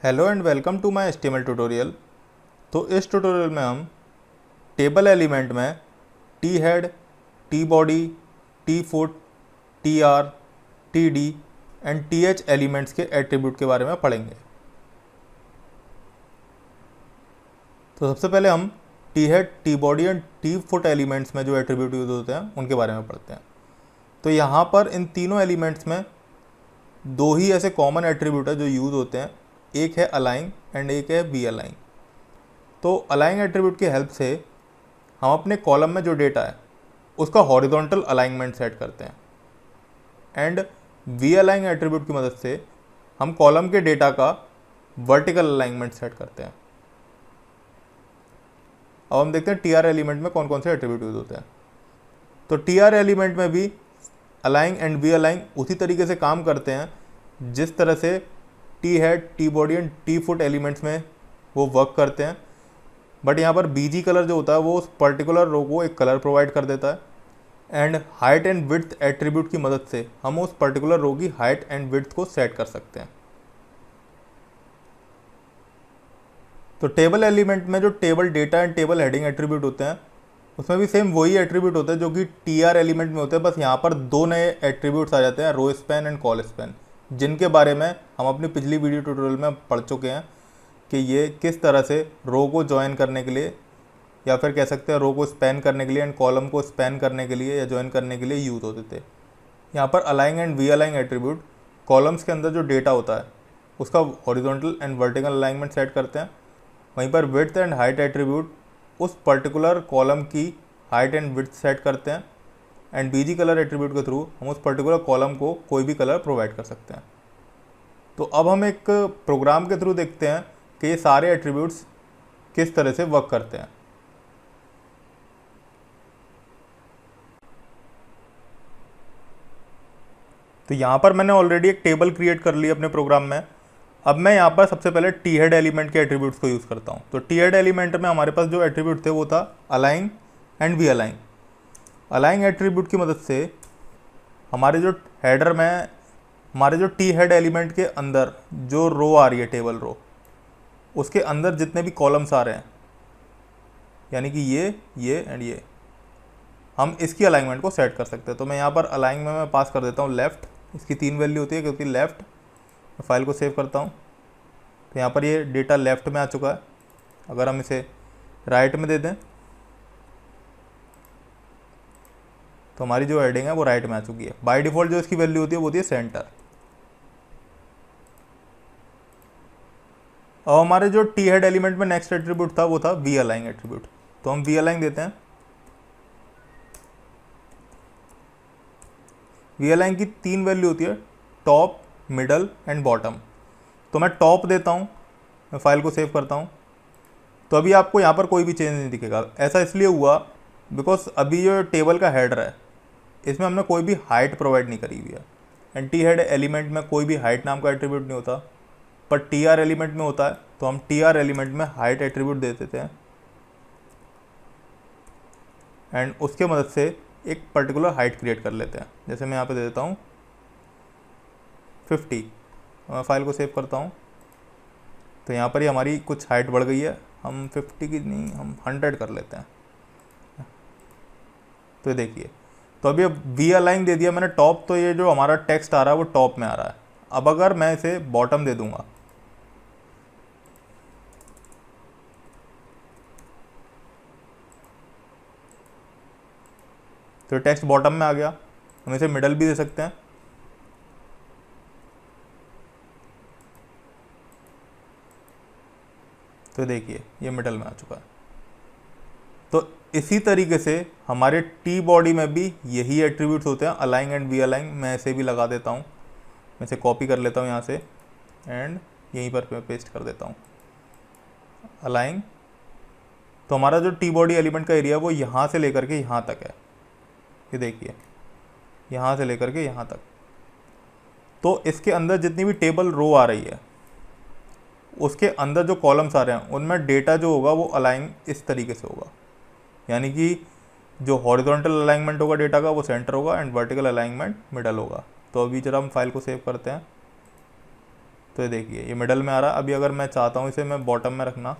Hello and welcome to my HTML tutorial. तो इस tutorial में हम टेबल एलिमेंट में T head, T body, T foot, T R, T D and T H elements के attribute के बारे में पढ़ेंगे। तो सबसे पहले हम T head, T body and T foot elements में जो एट्रीब्यूट यूज होते हैं उनके बारे में पढ़ते हैं। तो यहाँ पर इन तीनों एलिमेंट्स में दो ही ऐसे कॉमन एट्रीब्यूट है जो यूज होते हैं, एक है अलाइन एंड एक है बी अलाइन। तो अलाइन एट्रीब्यूट की हेल्प से हम अपने कॉलम में जो डेटा है उसका हॉरिजॉन्टल अलाइनमेंट सेट करते हैं एंड वी अलाइन एट्रीब्यूट की मदद से हम कॉलम के डेटा का वर्टिकल अलाइनमेंट सेट करते हैं। अब हम देखते हैं टी आर एलिमेंट में कौन कौन से एट्रीब्यूट यूज होते हैं। तो टी आर एलिमेंट में भी अलाइन एंड वी अलाइन उसी तरीके से काम करते हैं जिस तरह से T head, T body and T foot elements में वो वर्क करते हैं। बट यहाँ पर बीजी कलर जो होता है वो उस पर्टिकुलर रो को एक कलर प्रोवाइड कर देता है and height and width attribute की मदद से हम उस पर्टिकुलर रो की हाइट एंड विड्थ को सेट कर सकते हैं। तो टेबल एलिमेंट में जो table data and table heading attribute होते हैं उसमें भी सेम वही एट्रीब्यूट होते हैं जो कि टी आर एलिमेंट में होते हैं, बस यहाँ पर दो नए एट्रीब्यूट्स आ जाते हैं, row span and col span, जिनके बारे में हम अपनी पिछली वीडियो ट्यूटोरियल में पढ़ चुके हैं कि ये किस तरह से रो को ज्वाइन करने के लिए या फिर कह सकते हैं रो को स्पैन करने के लिए एंड कॉलम को स्पैन करने के लिए या ज्वाइन करने के लिए यूज होते थे। यहाँ पर align and V align attribute columns के अंदर जो डेटा होता है उसका horizontal and vertical alignment set करते हैं। वहीं पर विड्थ एंड हाइट एट्रीब्यूट उस पर्टिकुलर कॉलम की हाइट एंड विड्थ सेट करते हैं एंड बीजी कलर एट्रीब्यूट के थ्रू हम उस पर्टिकुलर कॉलम को कोई भी कलर प्रोवाइड कर सकते हैं। तो अब हम एक प्रोग्राम के थ्रू देखते हैं कि ये सारे एट्रीब्यूट्स किस तरह से वर्क करते हैं। तो यहाँ पर मैंने ऑलरेडी एक टेबल क्रिएट कर ली अपने प्रोग्राम में। अब मैं यहाँ पर सबसे पहले टी हेड एलिमेंट के एट्रीब्यूट्स को यूज़ करता हूँ। तो टी हेड एलिमेंट में हमारे पास जो एट्रीब्यूट थे वो था align and V align. Align attribute की मदद से हमारे जो हेडर में हमारे जो टी हेड एलिमेंट के अंदर जो रो आ रही है, टेबल रो, उसके अंदर जितने भी कॉलम्स आ रहे हैं यानी कि ये एंड ये, हम इसकी अलाइनमेंट को सेट कर सकते हैं। तो मैं यहाँ पर अलाइन में मैं पास कर देता हूँ लेफ़्ट, इसकी 3 वैल्यू होती है क्योंकि लेफ़्ट। फाइल को सेव करता हूँ तो यहाँ पर ये डेटा लेफ़्ट में आ चुका है। अगर हम इसे राइट में दे दें तो हमारी जो हेडिंग है वो राइट में आ चुकी है। बाय डिफ़ॉल्ट जो इसकी वैल्यू होती है वो होती है सेंटर। अब हमारे जो टी हेड एलिमेंट में नेक्स्ट एट्रीब्यूट था वो था वी अलाइन एट्रीब्यूट। तो हम वी अलाइन देते हैं। वी अलाइन की 3 वैल्यू होती है, टॉप, मिडल एंड बॉटम। तो मैं टॉप देता हूँ, मैं फाइल को सेव करता हूँ। तो अभी आपको यहाँ पर कोई भी चेंज नहीं दिखेगा। ऐसा इसलिए हुआ बिकॉज अभी जो टेबल का हेडर है इसमें हमने कोई भी हाइट प्रोवाइड नहीं करी हुई है एंड टी हेड एलिमेंट में कोई भी हाइट नाम का एट्रीब्यूट नहीं होता, पर टी आर एलिमेंट में होता है। तो हम टी आर एलिमेंट में हाइट एट्रीब्यूट दे देते हैं एंड उसके मदद से एक पर्टिकुलर हाइट क्रिएट कर लेते हैं। जैसे मैं यहाँ पे दे देता हूँ 50। मैं फाइल को सेव करता हूँ तो यहाँ पर ही हमारी कुछ हाइट बढ़ गई है। हम 50 की नहीं, हम 100 कर लेते हैं। तो देखिए, तो अभी वी अलाइन दे दिया मैंने टॉप, तो ये जो हमारा टेक्स्ट आ रहा है वो टॉप में आ रहा है। अब अगर मैं इसे बॉटम दे दूंगा तो टेक्स्ट बॉटम में आ गया। हम इसे मिडल भी दे सकते हैं। तो देखिए ये मिडल में आ चुका है। तो इसी तरीके से हमारे टी बॉडी में भी यही एट्रीब्यूट्स होते हैं, अलाइन एंड वी अलाइन। मैं ऐसे भी लगा देता हूँ, मैं इसे कॉपी कर लेता हूँ यहाँ से एंड यहीं पर मैं पेस्ट कर देता हूँ अलाइन। तो हमारा जो टी बॉडी एलिमेंट का एरिया वो यहाँ से लेकर के यहाँ तक है। ये देखिए, यहाँ से लेकर के यहाँ तक। तो इसके अंदर जितनी भी टेबल रो आ रही है उसके अंदर जो कॉलम्स आ रहे हैं उनमें डेटा जो होगा वो अलाइन इस तरीके से होगा, यानी कि जो हॉरिजॉन्टल अलाइनमेंट होगा डेटा का वो सेंटर होगा एंड वर्टिकल अलाइनमेंट मिडल होगा। तो अभी जरा हम फाइल को सेव करते हैं तो ये देखिए ये मिडल में आ रहा है। अभी अगर मैं चाहता हूँ इसे मैं बॉटम में रखना,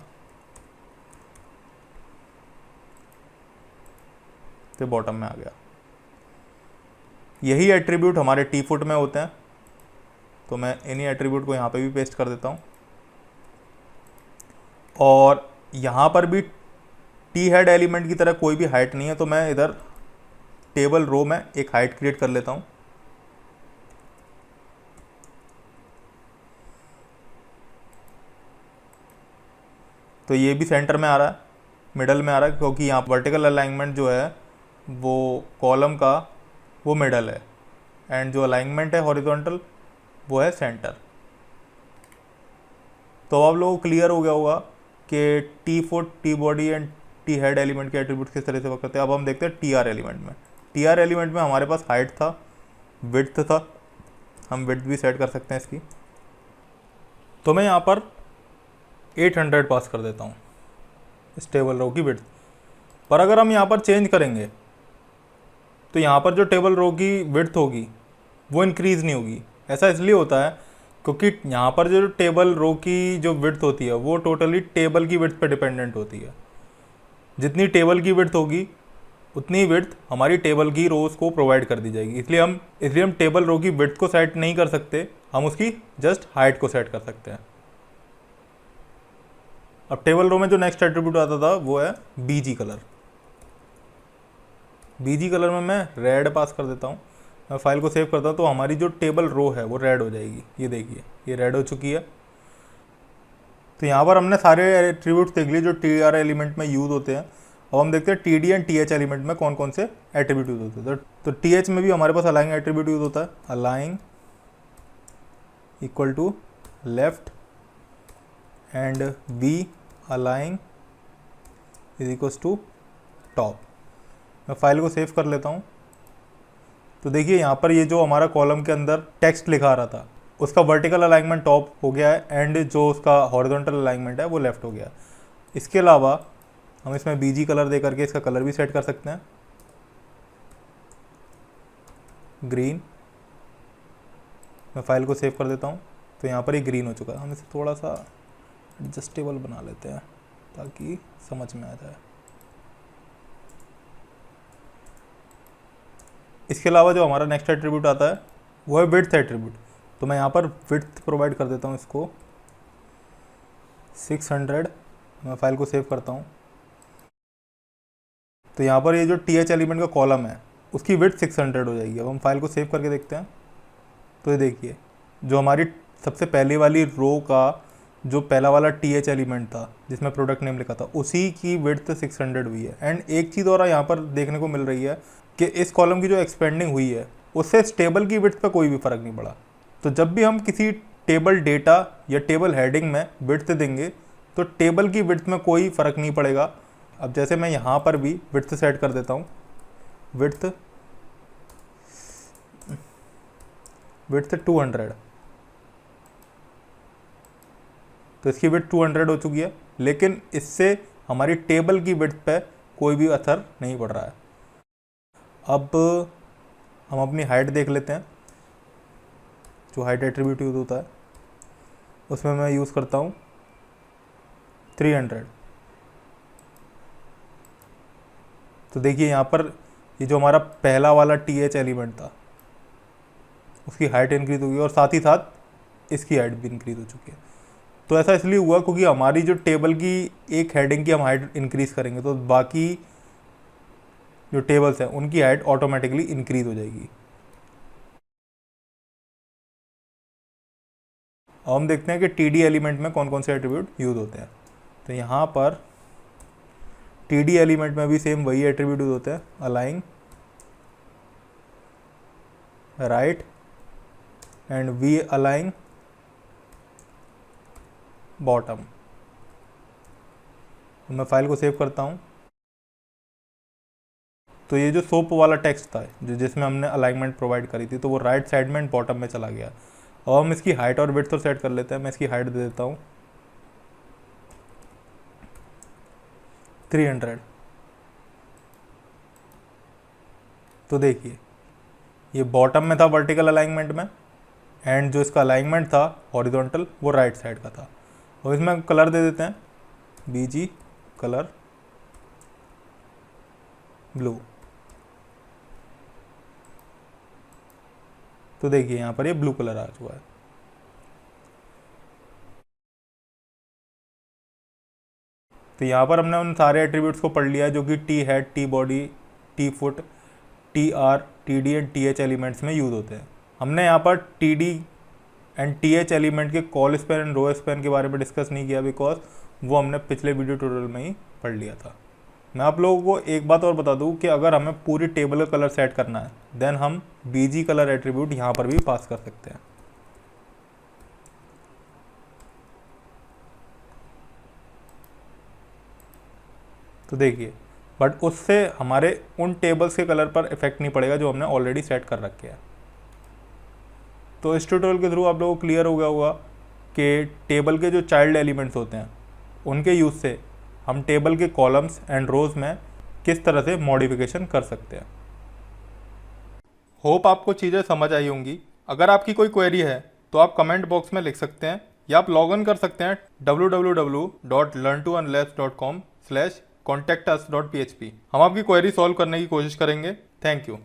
तो बॉटम में आ गया। यही एट्रीब्यूट हमारे टी फुट में होते हैं, तो मैं इन्हीं एट्रीब्यूट को यहाँ पे भी पेस्ट कर देता हूँ। और यहाँ पर भी टी हेड एलिमेंट की तरह कोई भी हाइट नहीं है, तो मैं इधर टेबल रो में एक हाइट क्रिएट कर लेता हूँ। तो ये भी सेंटर में आ रहा है, मिडल में आ रहा है, क्योंकि यहाँ वर्टिकल अलाइनमेंट जो है वो कॉलम का वो मिडल है, एंड जो अलाइनमेंट है हॉरिजॉन्टल वो है सेंटर। तो अब लोगों को क्लियर हो गया होगा कि T foot, T body and T head element के एट्रीब्यूट किस तरह से वर्क करते हैं। अब हम देखते हैं टी आर एलिमेंट में। टी आर एलिमेंट में हमारे पास हाइट था, विड्थ था, हम विड्थ भी सेट कर सकते हैं इसकी। तो मैं यहाँ पर 800 पास कर देता हूँ इस टेबल रो की विड्थ। पर अगर हम यहाँ पर चेंज करेंगे तो यहाँ पर जो टेबल रो की विड्थ होगी वो इंक्रीज़ नहीं होगी। ऐसा इसलिए होता है क्योंकि यहाँ पर जो टेबल रो की जो विड्थ होती है वो टोटली टेबल की विड्थ पे डिपेंडेंट होती है। जितनी टेबल की विड्थ होगी उतनी विड्थ हमारी टेबल की रोज को प्रोवाइड कर दी जाएगी। इसलिए हम टेबल रो की विड्थ को सेट नहीं कर सकते, हम उसकी जस्ट हाइट को सेट कर सकते हैं। अब टेबल रो में जो नेक्स्ट एट्रीब्यूट आता था वो है बीजी कलर। बीजी कलर में मैं रेड पास कर देता हूँ। मैं फाइल को सेव करता हूँ तो हमारी जो टेबल रो है वो रेड हो जाएगी। ये देखिए ये रेड हो चुकी है। तो यहाँ पर हमने सारे एट्रीब्यूट्स देख लिए जो टी आर एलिमेंट में यूज होते हैं। अब हम देखते हैं T D and T H element में कौन कौन से एट्रीब्यूट यूज होते हैं। तो टी एच में भी हमारे पास अलाइंग एट्रीब्यूट यूज होता है। अलाइंग equal to left and B अलाइंग is equals to top. मैं फाइल को सेव कर लेता हूँ। तो देखिए यहाँ पर ये जो हमारा कॉलम के अंदर टेक्स्ट लिखा रहा था उसका वर्टिकल अलाइनमेंट टॉप हो गया है, एंड जो उसका हॉरिजॉन्टल अलाइनमेंट है वो लेफ्ट हो गया। इसके अलावा हम इसमें बीजी कलर दे करके इसका कलर भी सेट कर सकते हैं, ग्रीन। मैं फाइल को सेव कर देता हूँ। तो यहाँ पर ये ग्रीन हो चुका है। हम इसे थोड़ा सा एडजस्टेबल बना लेते हैं ताकि समझ में आ जाए। इसके अलावा जो हमारा नेक्स्ट एट्रीब्यूट आता है वो है विड्थ एट्रीब्यूट। तो मैं यहाँ पर विड्थ प्रोवाइड कर देता हूँ इसको 600। मैं फाइल को सेव करता हूँ। तो यहाँ पर ये जो टी एच एलिमेंट का कॉलम है उसकी विड्थ 600 हो जाएगी। अब हम फाइल को सेव करके देखते हैं। तो ये देखिए जो हमारी सबसे पहले वाली रो का जो पहला वाला टी एच एलिमेंट था जिसमें प्रोडक्ट नेम लिखा था उसी की विड्थ 600 हुई है। एंड एक चीज़ और यहाँ पर देखने को मिल रही है कि इस कॉलम की जो एक्सपेंडिंग हुई है उससे इस टेबल की विड्थ पर कोई भी फ़र्क नहीं पड़ा। तो जब भी हम किसी टेबल डेटा या टेबल हेडिंग में विड्थ देंगे तो टेबल की विड्थ में कोई फ़र्क नहीं पड़ेगा। अब जैसे मैं यहाँ पर भी विड्थ सेट कर देता हूँ, विड्थ 200। तो इसकी विड्थ 200 हो चुकी है, लेकिन इससे हमारी टेबल की विड्थ पे कोई भी असर नहीं पड़ रहा है। अब हम अपनी हाइट देख लेते हैं। जो हाइट एट्रीब्यूट यूज होता है उसमें मैं यूज़ करता हूँ 300। तो देखिए यहाँ पर ये जो हमारा पहला वाला टी एच एलिमेंट था उसकी हाइट इंक्रीज होगी और साथ ही साथ इसकी हाइट भी इंक्रीज हो चुकी है। तो ऐसा इसलिए हुआ क्योंकि हमारी जो टेबल की एक हेडिंग की हम हाइट इंक्रीज करेंगे तो बाकी जो टेबल्स हैं उनकी हाइट ऑटोमेटिकली इंक्रीज हो जाएगी। अब हम देखते हैं कि टी डी एलिमेंट में कौन कौन से एट्रीब्यूट यूज होते हैं। तो यहाँ पर टी डी एलिमेंट में भी सेम वही एट्रीब्यूट यूज होते हैं। अलाइंग राइट एंड वी अलाइंग बॉटम। तो मैं फाइल को सेव करता हूँ। तो ये जो सोप वाला टेक्स्ट था जो जिसमें हमने अलाइनमेंट प्रोवाइड करी थी तो वो राइट साइड में एंड बॉटम में चला गया। अब हम इसकी हाइट और विड्थ तो सेट कर लेते हैं। मैं इसकी हाइट दे देता हूँ 300। तो देखिए ये बॉटम में था वर्टिकल अलाइनमेंट में, एंड जो इसका अलाइनमेंट था हॉरिजॉन्टल वो राइट साइड का था। और इसमें कलर दे देते हैं BG कलर ब्लू। तो देखिए यहाँ पर ये ब्लू कलर आ चुका है। तो यहाँ पर हमने उन सारे एट्रीब्यूट्स को पढ़ लिया है जो कि T head, T body, T foot, T R, T D and T H elements में यूज होते हैं। हमने यहाँ पर T D and T H element के col span and row span के बारे में डिस्कस नहीं किया, बिकॉज वो हमने पिछले वीडियो ट्यूटोरियल में ही पढ़ लिया था। मैं आप लोगों को एक बात और बता दूं कि अगर हमें पूरी टेबल का कलर सेट करना है देन हम BG कलर एट्रीब्यूट यहाँ पर भी पास कर सकते हैं। तो देखिए, बट उससे हमारे उन टेबल्स के कलर पर इफेक्ट नहीं पड़ेगा जो हमने ऑलरेडी सेट कर रखे हैं। तो इस ट्यूटोरियल के थ्रू आप लोगों को क्लियर हो गया होगा कि टेबल के जो चाइल्ड एलिमेंट्स होते हैं उनके यूज़ से हम टेबल के कॉलम्स एंड रोज में किस तरह से मॉडिफिकेशन कर सकते हैं। होप आपको चीज़ें समझ आई होंगी। अगर आपकी कोई क्वेरी है तो आप कमेंट बॉक्स में लिख सकते हैं या आप लॉग इन कर सकते हैं www.learntounless.com/contactus.php। हम आपकी क्वेरी सॉल्व करने की कोशिश करेंगे। Thank you.